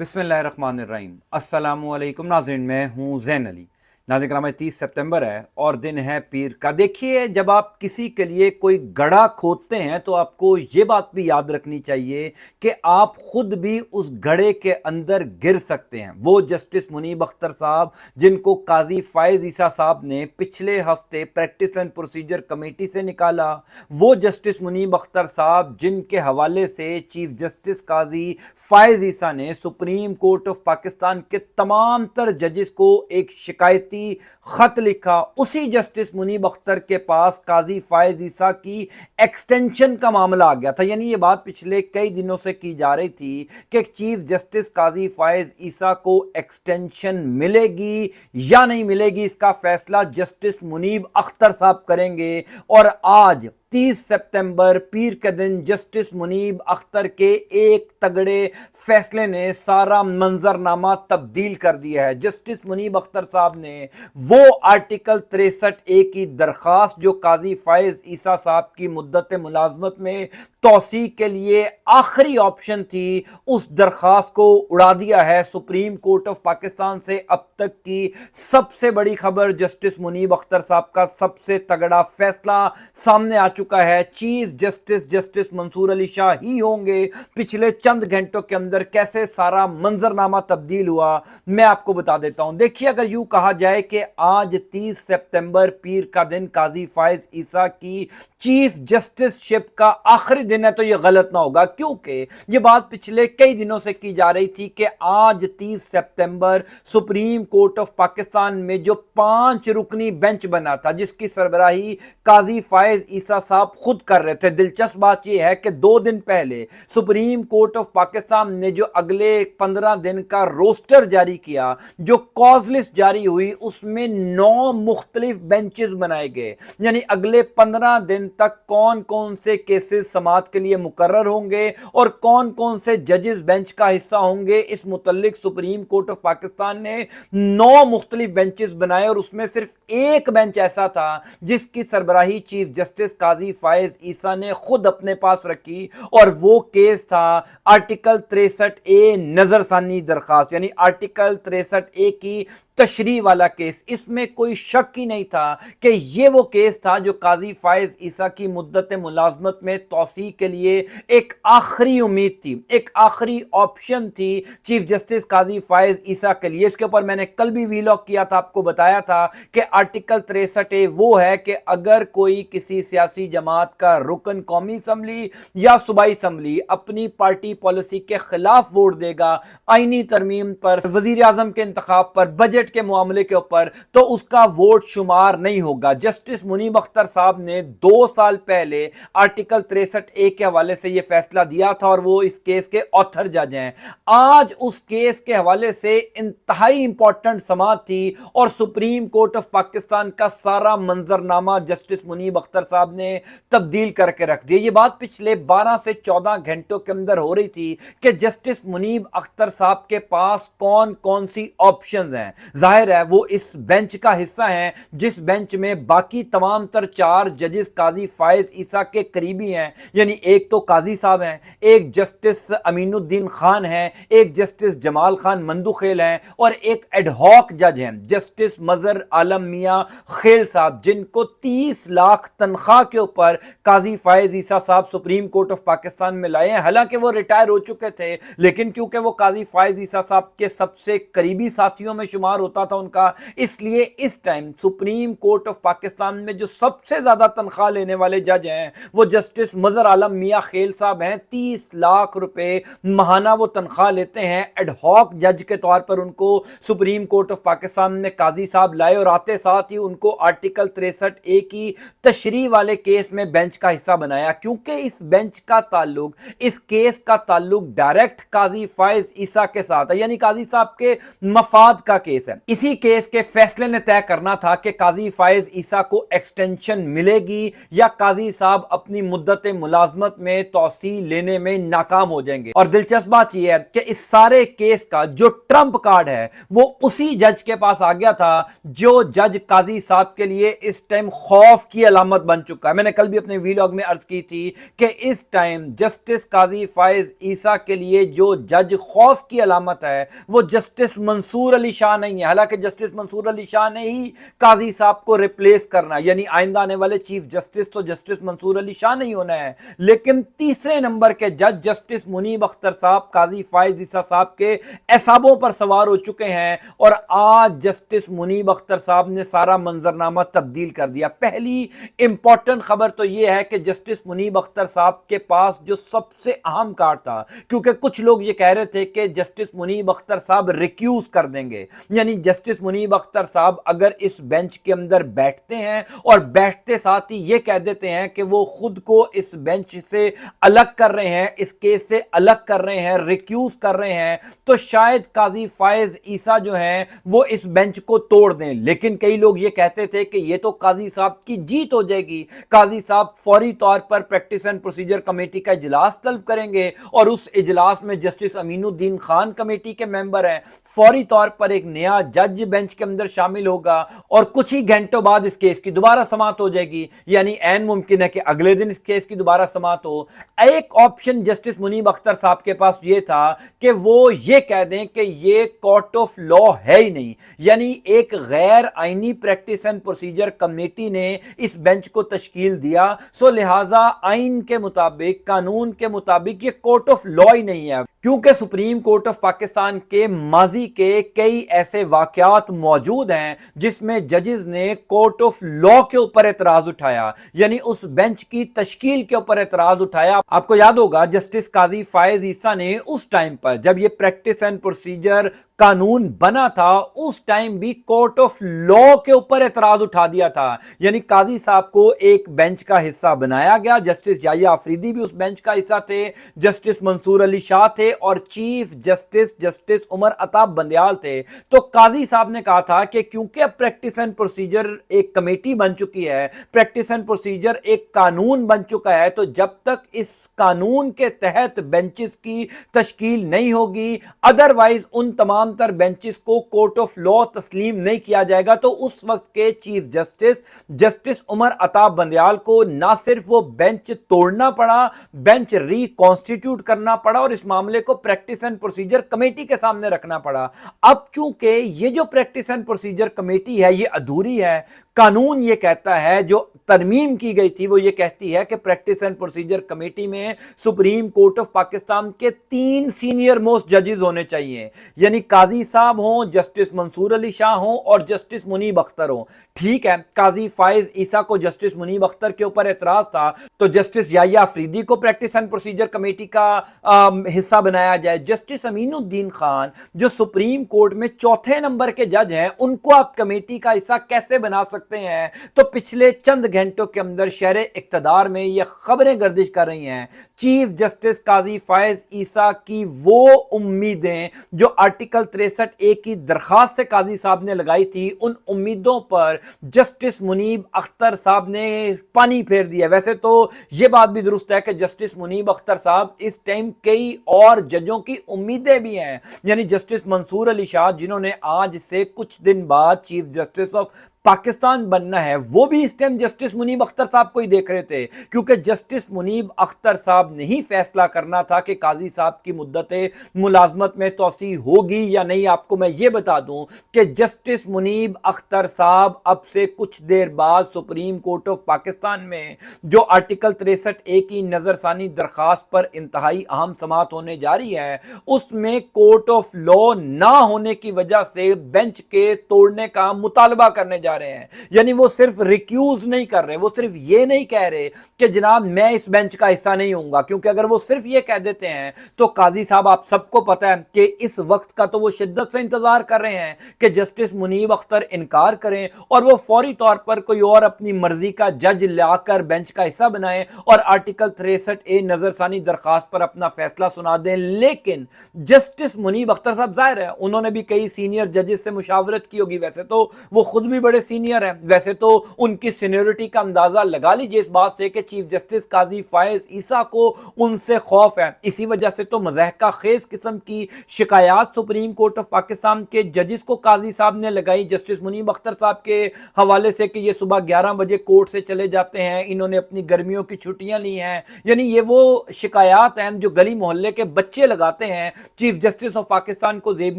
बिस्मिल्लाहिर्रहमानिर्रहीम। अस्सलाम वालेकुम नाज़रीन, मैं हूँ ज़ैन अली। नाज़रीन कराम, 30 सितंबर है और दिन है पीर का। देखिए, जब आप किसी के लिए कोई गड्ढा खोदते हैं तो आपको ये बात भी याद रखनी चाहिए कि आप खुद भी उस गड्ढे के अंदर गिर सकते हैं। वो जस्टिस मुनीब अख्तर साहब जिनको काजी फायज ईसा साहब ने पिछले हफ्ते प्रैक्टिस एंड प्रोसीजर कमेटी से निकाला, वो जस्टिस मुनीब अख्तर साहब जिनके हवाले से चीफ जस्टिस काजी फायज ईसा ने सुप्रीम कोर्ट ऑफ पाकिस्तान के तमाम तर जजेस को एक शिकायती खत लिखा, उसी जस्टिस मुनीब अख्तर के पास काजी फायज ईसा की एक्सटेंशन का मामला आ गया था। यानी ये बात पिछले कई दिनों से की जा रही थी कि चीफ जस्टिस काजी फायज ईसा को एक्सटेंशन मिलेगी या नहीं मिलेगी, इसका फैसला जस्टिस मुनीब अख्तर साहब करेंगे। और आज 30 सितंबर पीर के दिन जस्टिस मुनीब अख्तर के एक तगड़े फैसले ने सारा मंजरनामा तब्दील कर दिया है। जस्टिस मुनीब अख्तर साहब ने वो आर्टिकल 63A की दरखास्त जो काजी फायज ईसा साहब की मुद्दत मुलाजमत में तौसी के लिए आखिरी ऑप्शन थी, उस दरखास्त को उड़ा दिया है। सुप्रीम कोर्ट ऑफ पाकिस्तान से अब तक की सबसे बड़ी खबर, जस्टिस मुनीब अख्तर साहब का सबसे तगड़ा फैसला सामने आ चुका है। चीफ जस्टिस मंसूर अली शाह ही होंगे। पिछले चंद घंटों के अंदर कैसे सारा मंजरनामा तब्दील हुआ, मैं आपको बता देता हूं। देखिए, अगर यूं कहा जाए कि आज 30 सितंबर पीर का दिन काजी फायज ईसा की चीफ जस्टिसशिप का आखिरी दिन है तो यह गलत ना होगा, क्योंकि यह बात पिछले कई दिनों से की जा रही थी कि आज 30 सितंबर सुप्रीम कोर्ट ऑफ पाकिस्तान में जो 5 रुकनी बेंच बना था, जिसकी सरबराही काजी फायज ईसा साहब खुद कर रहे थे। दिलचस्प बात यह है कि 2 दिन पहले सुप्रीम कोर्ट ऑफ पाकिस्तान ने जो अगले 15 दिन का रोस्टर जारी किया, जो कॉज लिस्ट जारी हुई, उसमें 9 मुख्तलिफ बेंचेस बनाए गए। यानी अगले 15 दिन तक कौन कौन से केसेस समाअत के लिए मुकर्रर होंगे और कौन कौन से जजेस बेंच का हिस्सा होंगे, इस मुतल्लिक सुप्रीम कोर्ट ऑफ पाकिस्तान ने 9 मुख्तलिफ बेंचेस बनाए। और उसमें सिर्फ एक बेंच ऐसा था जिसकी सरबराही चीफ जस्टिस काजी फायज ईसा ने खुद अपने पास रखी, और वो केस था आर्टिकल 63A नजरसानी दरखास्त, यानी आर्टिकल 63A की तशरीह वाला केस। इसमें कोई शक ही नहीं था कि ये वो केस था जो काजी फायज ईसा की मुद्दत मुलाजमत में तौसी के लिए एक आखिरी उम्मीद थी, एक आखिरी ऑप्शन थी चीफ जस्टिस काजी फायज ईसा के लिए। इसके ऊपर मैंने कल भी वीलॉग किया था, आपको बताया था कि आर्टिकल 63A वो है कि अगर कोई किसी सियासी जमात का रुकन कौमी असम्बली या सूबाई असम्बली अपनी पार्टी पॉलिसी के खिलाफ वोट देगा, आईनी तरमीम पर, वजीर आजम के इंतखाब पर, बजट के मामले के ऊपर, तो उसका वोट शुमार नहीं होगा। जस्टिस मुनीब अख्तर साहब ने 2 साल पहले आर्टिकल 63A के हवाले से यह फैसला दिया था और वो इस केस के ऑथर जज हैं। आज उस केस के हवाले से इंतहाई इंपॉर्टेंट समाअत थी और सुप्रीम कोर्ट ऑफ पाकिस्तान का सारा मंजरनामा जस्टिस मुनीब अख्तर साहब ने तब्दील करके रख दिया। ये बात पिछले 12 से 14 घंटों के अंदर हो रही थी कि जस्टिस मुनीब अख्तर साहब के पास कौन कौन सी ऑप्शंस हैं। जाहिर है वो इस बेंच का हिस्सा हैं जिस बेंच में बाकी तमाम तर 4 जजेस काजी फायज ईसा के करीबी हैं। यानी एक तो काजी साहब हैं, एक जस्टिस अमीनुद्दीन खान हैं, एक जस्टिस जमाल खान मंदुखेल हैं और एक एडहॉक जज हैं जस्टिस मजहर आलम मियां खेल साहब, जिनको 30 लाख तनख्वाह के ऊपर काजी फायज ईसा साहब सुप्रीम कोर्ट ऑफ पाकिस्तान में लाए हैं। हालांकि वो रिटायर हो चुके थे, लेकिन क्योंकि वो काजी फायज ईसा साहब के सबसे करीबी साथियों में शुमार होता था उनका, इसलिए इस time supreme court of Pakistan में जो सबसे ज्यादा तनख्वाह लेने वाले जज हैं वो जस्टिस मजहर आलम मियां खेल साहब हैं। 30 लाख रुपए महाना वो तनख्वाह लेते हैं। एडहॉक जज के तौर पर उनको सुप्रीम कोर्ट ऑफ पाकिस्तान में काजी साहब लाए और आते साथ ही उनको आर्टिकल 63A की तशरीह वाले केस में बेंच का हिस्सा बनाया, क्योंकि इस बेंच का ताल्लुक, इस केस का ताल्लुक डायरेक्ट काजी फायज ईसा के साथ है। यानी काजी साहब के मफाद का केस है। है। इसी केस के फैसले ने तय करना था कि काजी फायज ईसा को एक्सटेंशन मिलेगी या काजी साहब अपनी मुद्दत मुलाजमत में तौसी लेने में नाकाम हो जाएंगे। और दिलचस्प बात यह है कि इस सारे केस का जो ट्रंप कार्ड है वो उसी जज के पास आ गया था जो जज काजी साहब के लिए इस टाइम खौफ की अलामत बन चुका है। मैंने कल भी अपने वीलॉग में अर्ज की थी कि इस टाइम जस्टिस काजी फायज ईसा के लिए जो जज खौफ की अलामत है वो जस्टिस मंसूर अली शाह नहीं है। हालांकि जस्टिस मंसूर अली शाह ने ही काजी साहब को रिप्लेस करना, यानी आइंदा आने वाले चीफ जस्टिस तो जस्टिस मंसूर अली शाह नहीं होना है, लेकिन तीसरे नंबर के जज जस्टिस मुनीब अख्तर साहब काजी फायज ईसा साहब के एसाबों पर सवार हो चुके हैं। और आज जस्टिस मुनीब अख्तर साहब ने सारा मंजरनामा तब्दील कर दिया। पहली इंपॉर्टेंट खबर तो यह है कि जस्टिस मुनीब अख्तर साहब के पास जो सबसे अहम कार्ड था, क्योंकि कुछ लोग ये कह रहे थे कि जस्टिस मुनीब अख्तर साहब रिक्यूज कर देंगे, यानी जस्टिस मुनीब अख्तर साहब अगर इस बेंच के अंदर बैठते हैं और बैठते साथ ही ये कह देते हैं कि वो खुद को इस बेंच से अलग कर रहे हैं, इस केस से अलग कर रहे हैं, रिक्यूज कर रहे हैं, तो शायद काजी फायज ईसा जो हैं वो इस बेंच को तोड़ दें। लेकिन कई लोग ये कहते थे कि ये तो काजी साहब की जीत हो जाएगी, काजी साहब फौरी तौर पर प्रैक्टिस एंड प्रोसीजर कमेटी का इजलास तलब करेंगे और उस इजलास में जस्टिस अमीनुद्दीन खान कमेटी के मेंबर हैं, फौरी तौर पर एक नया जज बेंच के अंदर शामिल होगा और कुछ ही घंटों बाद इस केस की दोबारा समाअत हो जाएगी, यानी ऐन मुमकिन है कि अगले दिन इस केस की दोबारा समाअत हो। एक ऑप्शन जस्टिस मुनीब अख्तर साहब के पास ये था कि वो ये कह दें कि ये कोर्ट ऑफ लॉ है ही नहीं, यानी एक गैर आईनी प्रैक्टिस एंड प्रोसीजर कमेटी ने इस बेंच को तश्कील दिया, सो लिहाजा आइन के मुताबिक, कानून के मुताबिक ये कोर्ट ऑफ लॉ ही नहीं है, क्योंकि सुप्रीम कोर्ट ऑफ पाकिस्तान के माजी के कई ऐसे वाकयात मौजूद हैं जिसमें जजेस ने कोर्ट ऑफ लॉ के ऊपर एतराज उठाया, यानी उस बेंच की तश्कील के ऊपर एतराज उठाया। आपको याद होगा जस्टिस काजी फायज ईसा ने उस टाइम पर जब ये प्रैक्टिस एंड प्रोसीजर कानून बना था उस टाइम भी कोर्ट ऑफ लॉ के ऊपर एतराज उठा दिया था, यानी काजी साहब को एक बेंच का हिस्सा बनाया गया। जस्टिस याहिया अफरीदी भी उस बेंच का हिस्सा थे, जस्टिस मंसूर अली शाह थे और chief justice justice Umar Ata Bandial थे। तो काजी साहब ने कहा था कि क्योंकि अब प्रैक्टिस एंड प्रोसीजर एक कमेटी बन चुकी है, प्रैक्टिस एंड प्रोसीजर एक कानून बन चुका है, तो जब तक इस कानून के तहत बेंचेस की तश्कील नहीं होगी, अदरवाइज उन तमाम तर बेंचेस को कोर्ट ऑफ लॉ तस्लीम नहीं किया जाएगा। तो उस वक्त के chief justice justice Umar Ata Bandial को ना सिर्फ वो बेंच तोड़ना पड़ा, बेंच रिकॉन्स्टिट्यूट करना पड़ा और इस मामले को प्रैक्टिस एंड प्रोसीजर कमेटी के सामने रखना पड़ा। अब चूंकि ये जो प्रैक्टिस एंड प्रोसीजर कमेटी है ये अधूरी है, कानून ये कहता है, जो तरमीम की गई थी वो ये कहती है कि प्रैक्टिस एंड प्रोसीजर कमेटी में सुप्रीम कोर्ट ऑफ पाकिस्तान के 3 सीनियर मोस्ट जजेस होने चाहिए, यानी काजी साहब हों, जस्टिस मंसूर अली शाह हों और जस्टिस मुनीब अख्तर हों। ठीक है, काजी फायज ईसा को जस्टिस मुनीब अख्तर के ऊपर एतराज था तो जस्टिस याहिया अफरीदी को प्रैक्टिस एंड प्रोसीजर कमेटी का हिस्सा बनाया जाए। जस्टिस अमीनुद्दीन खान जो सुप्रीम कोर्ट में चौथे नंबर के जज हैं, उनको आप कमेटी का हिस्सा कैसे बना सकते हैं? तो पिछले चंद घंटों के अंदर शहरे इक्तदार में ये खबरें गर्दिश कर रही हैं, चीफ जस्टिस काजी फायज ईसा की वो उम्मीदें जो आर्टिकल 63A की दरखास्त से काजी साहब ने लगाई थी, उन उम्मीदों पर जस्टिस मुनीब अख्तर साहब ने पानी फेर दिया। वैसे तो यह बात भी दुरुस्त है कि जस्टिस मुनीब अख्तर साहब इस टाइम कई और जजों की उम्मीदें भी हैं, यानी जस्टिस मंसूर अली शाह जिन्होंने आज से कुछ दिन बाद चीफ जस्टिस ऑफ पाकिस्तान बनना है, वो भी इस टाइम जस्टिस मुनीब अख्तर साहब को ही देख रहे थे, क्योंकि जस्टिस मुनीब अख्तर साहब ने ही फैसला करना था कि काजी साहब की मुद्दत मुलाजमत में तौसी होगी या नहीं। आपको मैं ये बता दूं कि जस्टिस मुनीब अख्तर साहब अब से कुछ देर बाद सुप्रीम कोर्ट ऑफ पाकिस्तान में जो आर्टिकल 63A की नजरसानी दरखास्त पर इंतहाई अहम समाअत होने जा रही है, उसमें कोर्ट ऑफ लॉ ना होने की वजह से बेंच के तोड़ने का मुतालबा करने जा जा रहे हैं। यानी वो सिर्फ रिक्यूज नहीं कर रहे, वो सिर्फ ये नहीं कह रहे कि जनाब मैं इस बेंच का हिस्सा नहीं हूंगा, क्योंकि अगर वो सिर्फ ये कह देते हैं तो काजी साहब आप सबको पता है कि इस वक्त का तो वो शिद्दत से इंतजार कर रहे हैं कि जस्टिस मुनीब अख्तर इनकार करें और वो फौरी तौर पर कोई और अपनी मर्जी का जज लाकर बेंच का हिस्सा बनाएं और आर्टिकल 63A नजरसानी दरखास्त पर अपना फैसला सुना दें। लेकिन जस्टिस मुनीब अख्तर साहब जाहिर है उन्होंने भी कई सीनियर जजेस से मुशावरत की होगी, वैसे तो वो खुद भी बड़े सीनियर हैं, वैसे तो उनकी सीनियरिटी का अंदाजा लगा लीजिए इस बात से कि चीफ जस्टिस काजी फायज ईसा को उनसे खौफ है। इसी वजह से तो मज़ाहिका खेज किस्म की शिकायत सुप्रीम कोर्ट ऑफ पाकिस्तान के जजेस को काजी साहब ने लगाई जस्टिस मुनीब अख्तर साहब के हवाले से कि ये सुबह 11 बजे कोर्ट से चले जाते हैं, इन्होंने अपनी गर्मियों की छुट्टियां ली हैं। यानी ये वो शिकायत हैं जो गली मोहल्ले के बच्चे लगाते हैं, चीफ जस्टिस ऑफ पाकिस्तान को जेब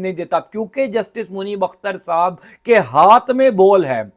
नहीं देता, क्योंकि जस्टिस मुनीब अख्तर साहब के हाथ में बॉल है।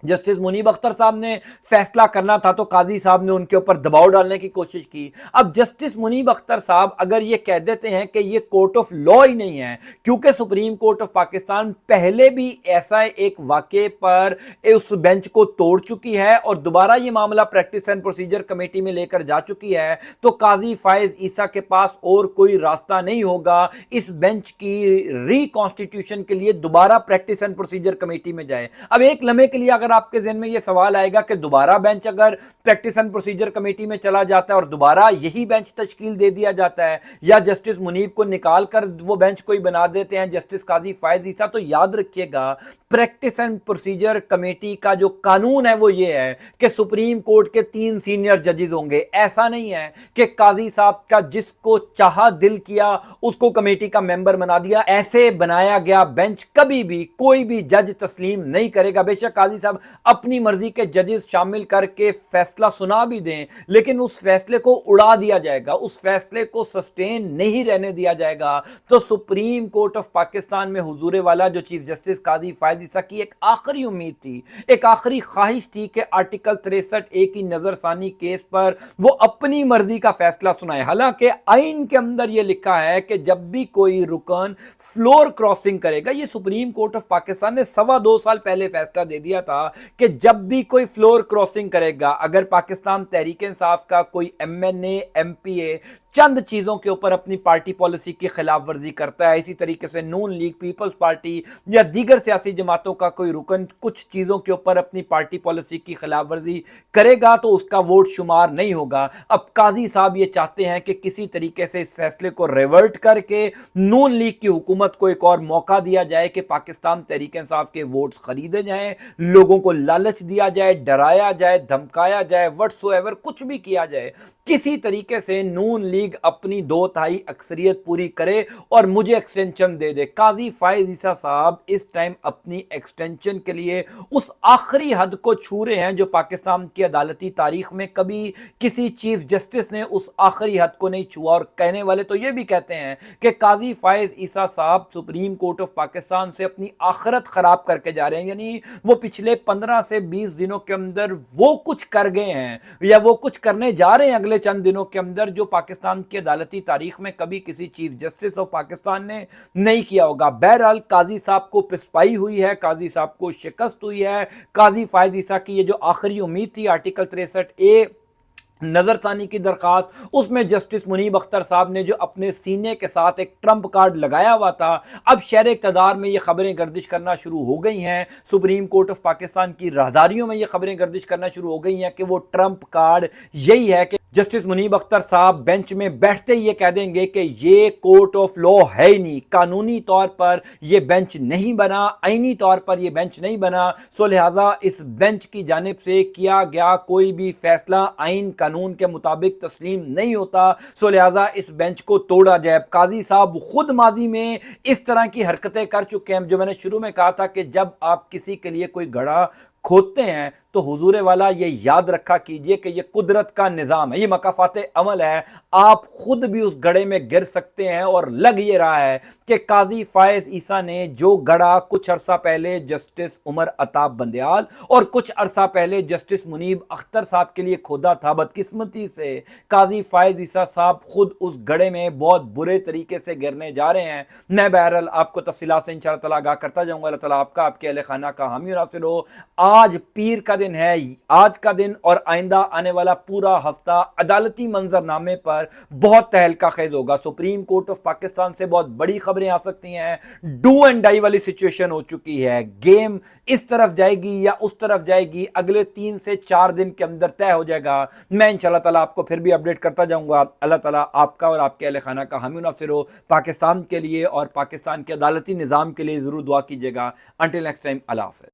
जस्टिस मुनीब अख्तर साहब ने फैसला करना था तो काजी साहब ने उनके ऊपर दबाव डालने की कोशिश की। अब जस्टिस मुनीब अख्तर साहब अगर ये कह देते हैं कि ये कोर्ट ऑफ लॉ ही नहीं है, क्योंकि सुप्रीम कोर्ट ऑफ पाकिस्तान पहले भी ऐसा एक वाक़े पर उस बेंच को तोड़ चुकी है और दोबारा ये मामला प्रैक्टिस एंड प्रोसीजर कमेटी में लेकर जा चुकी है, तो काजी फायज ईसा के पास और कोई रास्ता नहीं होगा इस बेंच की रिकॉन्स्टिट्यूशन के लिए दोबारा प्रैक्टिस एंड प्रोसीजर कमेटी में जाए। अब एक लम्हे के लिए अगर आपके ज़हन में यह सवाल आएगा कि दोबारा बेंच अगर प्रैक्टिस एंड प्रोसीजर कमेटी में चला जाता है और दोबारा यही बेंच तश्कील दे दिया जाता है या जस्टिस मुनीब को निकाल कर वो बेंच कोई बना देते हैं जस्टिस काजी फायज ईसा, तो याद रखिएगा प्रैक्टिस एंड प्रोसीजर कमेटी का जो कानून है वो ये है कि सुप्रीम कोर्ट के 3 सीनियर जजेस होंगे। ऐसा नहीं है कि काजी साहब का जिसको चाहा दिल किया उसको कमेटी का मेंबर बना दिया। ऐसे बनाया गया बेंच कभी भी कोई भी जज तस्लीम नहीं करेगा। बेशक काजी साहब अपनी मर्जी के जजेस शामिल करके फैसला सुना भी दें, लेकिन उस फैसले को उड़ा दिया जाएगा, उस फैसले को सस्टेन नहीं रहने दिया जाएगा। तो सुप्रीम कोर्ट ऑफ पाकिस्तान में हुजूर वाला जो चीफ जस्टिस काजी फायज ईसा की एक आखिरी उम्मीद थी, एक आखिरी ख्वाहिश थी कि आर्टिकल 63A की नजरसानी केस पर वो अपनी मर्जी का फैसला सुनाए। हालांकि आइन के अंदर यह लिखा है कि जब भी कोई रुकन फ्लोर क्रॉसिंग करेगा, ये सुप्रीम कोर्ट ऑफ पाकिस्तान ने 2.25 साल पहले फैसला दे दिया था कि जब भी कोई फ्लोर क्रॉसिंग करेगा, अगर पाकिस्तान तहरीक इंसाफ का कोई MNA MPA चंद चीजों के ऊपर अपनी पार्टी पॉलिसी की खिलाफ वर्जी करता है, इसी तरीके से नून लीग, पीपल्स पार्टी या दीगर सियासी जमातों का कोई रुकन कुछ चीजों के ऊपर अपनी पार्टी पॉलिसी की खिलाफ वर्जी करेगा तो उसका वोट शुमार नहीं होगा। अब काजी साहब ये चाहते हैं कि किसी तरीके से इस फैसले को रिवर्ट करके नून लीग की हुकूमत को एक और मौका दिया जाए कि पाकिस्तान तहरीक इंसाफ के वोट्स खरीदे जाएं, लोगों को लालच दिया जाए, डराया जाए, धमकाया जाए, व्हाटसोएवर कुछ भी किया जाए, किसी तरीके से नून लीग अपनी 2/3 अक्सरियत पूरी करे और मुझे एक्सटेंशन दे दे। काजी फायज ईसा साहब इस टाइम अपनी एक्सटेंशन के लिए उस आखिरी हद को छू रहे हैं जो पाकिस्तान की अदालती तारीख में कभी किसी चीफ जस्टिस ने उस आखिरी हद को नहीं छुआ। और कहने वाले तो यह भी कहते हैं कि काजी फायज ईसा साहब सुप्रीम कोर्ट ऑफ पाकिस्तान से अपनी आखिरत खराब करके जा रहे हैं। यानी वो पिछले 15 से 20 दिनों के अंदर वो कुछ कर गए हैं या वो कुछ करने जा रहे हैं अगले चंद दिनों के अंदर जो पाकिस्तान की अदालती तारीख में कभी किसी चीफ जस्टिस ऑफ पाकिस्तान ने नहीं किया होगा। बहरहाल काजी साहब को पिसपाई हुई है, काजी साहब को शिकस्त हुई है। काजी फायज ईसा की ये जो आखिरी उम्मीद थी आर्टिकल 63A नजरसानी की दरखास्त, उसमें जस्टिस मुनीब अख्तर साहब ने जो अपने सीने के साथ एक ट्रंप कार्ड लगाया हुआ था, अब शहर इक़्तिदार में ये खबरें गर्दिश करना शुरू हो गई हैं, सुप्रीम कोर्ट ऑफ पाकिस्तान की राहदारियों में ये खबरें गर्दिश करना शुरू हो गई हैं कि वो ट्रंप कार्ड यही है कि जस्टिस मुनीब अख्तर साहब बेंच में बैठते ही ये कह देंगे कि ये कोर्ट ऑफ लॉ है ही नहीं, कानूनी तौर पर ये बेंच नहीं बना, आईनी तौर पर ये बेंच नहीं बना, सो लिहाजा इस बेंच की जानिब से किया गया कोई भी फैसला आइन कानून के मुताबिक तस्लीम नहीं होता, सो लिहाजा इस बेंच को तोड़ा जाए। काजी साहब खुद माजी में इस तरह की हरकतें कर चुके हैं। जो मैंने शुरू में कहा था कि जब आप किसी के लिए कोई गड़ा खोदते हैं तो हुजूर वाला ये याद रखा कीजिए कि ये कुदरत का निज़ाम है, ये मकाफात अमल है। आप खुद भी उस गड़े में गिर सकते हैं। और लग ये रहा है कि काजी फायज ईसा ने जो गड़ा कुछ अरसा पहले जस्टिस उमर अताब बंदयाल और कुछ अरसा पहले जस्टिस मुनीब अख्तर साहब के लिए खोदा था, बदकिस्मती से काजी फायज ईसा साहब खुद उस गड़े में बहुत बुरे तरीके से गिरने जा रहे हैं। मैं बहरहाल आपको तफसीलात से इंशाअल्लाह ताला आगाह करता जाऊंगा। अल्लाह ताला आपका, आपके अहले खाना का हामी और नासिर हो। आज पीर का दिन है। आज का दिन और आइंदा आने वाला पूरा हफ्ता अदालती मंजरनामे पर बहुत तहलका खेज होगा। सुप्रीम कोर्ट ऑफ पाकिस्तान से बहुत बड़ी खबरें आ सकती हैं। डू एंड डाई वाली सिचुएशन हो चुकी है। गेम इस तरफ जाएगी या उस तरफ जाएगी, अगले 3 से 4 दिन के अंदर तय हो जाएगा। मैं इंशाअल्लाह ताला आपको फिर भी अपडेट करता जाऊंगा। अल्लाह ताला आपका और आपके अहले खाना का हामी नासिर हो। पाकिस्तान के लिए और पाकिस्तान के अदालती निज़ाम के लिए ज़रूर दुआ कीजिएगा। अंटिल नेक्स्ट टाइम, अल्लाह हाफ़िज़।